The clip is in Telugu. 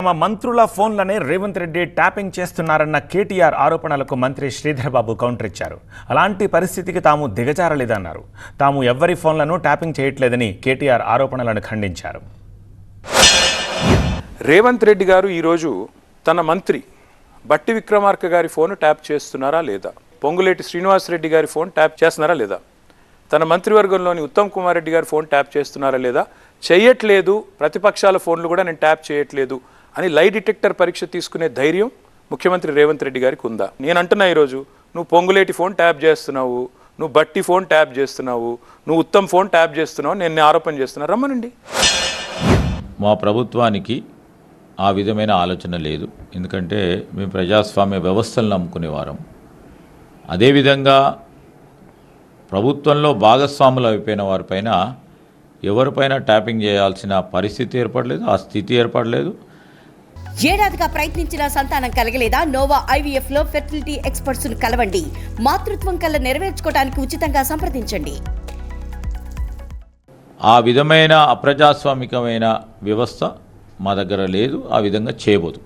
తమ మంత్రుల ఫోన్లనే రేవంత్ రెడ్డి ట్యాపింగ్ చేస్తున్నారన్న కేటీఆర్ ఆరోపణలకు మంత్రి శ్రీధర్ బాబు కౌంటర్ ఇచ్చారు. అలాంటి పరిస్థితికి తాము దిగజారలేదన్నారు. తాము ఎవ్వరి ఫోన్లను ట్యాపింగ్ చేయట్లేదని కేటీఆర్ ఆరోపణలను ఖండించారు. రేవంత్ రెడ్డి గారు ఈరోజు తన మంత్రి బట్టి విక్రమార్క గారి ఫోన్ ట్యాప్ చేస్తున్నారా లేదా, పొంగులేటి శ్రీనివాసరెడ్డి గారి ఫోన్ ట్యాప్ చేస్తున్నారా లేదా, తన మంత్రివర్గంలోని ఉత్తమ్ కుమార్ రెడ్డి గారి ఫోన్ ట్యాప్ చేస్తున్నారా లేదా, చేయట్లేదు, ప్రతిపక్షాల ఫోన్లు కూడా నేను ట్యాప్ చేయట్లేదు అని లై డిటెక్టర్ పరీక్ష తీసుకునే ధైర్యం ముఖ్యమంత్రి రేవంత్ రెడ్డి గారికి ఉందా? నేను అంటున్నా, ఈరోజు నువ్వు పొంగులేటి ఫోన్ ట్యాప్ చేస్తున్నావు, నువ్వు బట్టి ఫోన్ ట్యాప్ చేస్తున్నావు, నువ్వు ఉత్తమ్ ఫోన్ ట్యాప్ చేస్తున్నావు, నేను ఆరోపణ చేస్తున్నా, రమ్మనండి. మా ప్రభుత్వానికి ఆ విధమైన ఆలోచన లేదు. ఎందుకంటే మేము ప్రజాస్వామ్య వ్యవస్థలను నమ్ముకునేవారం. అదేవిధంగా ప్రభుత్వంలో భాగస్వాములు అయిపోయిన వారిపైన ఎవరిపైన ట్యాపింగ్ చేయాల్సిన పరిస్థితి ఏర్పడలేదు, ఆ స్థితి ఏర్పడలేదు. ఏడాదిగా ప్రయత్నించిన సంతానం కలగలేదా? నోవా ఐవీఎఫ్ లో ఫెర్టిలిటీ ఎక్స్పర్ట్స్ ను కలవండి. మాతృత్వం కల నెరవేర్చుకోవడానికి ఉచితంగా సంప్రదించండి. ఆ విధమైన అప్రజాస్వామికమైన వ్యవస్థ మా దగ్గర లేదు, ఆ విధంగా చేయబోదు.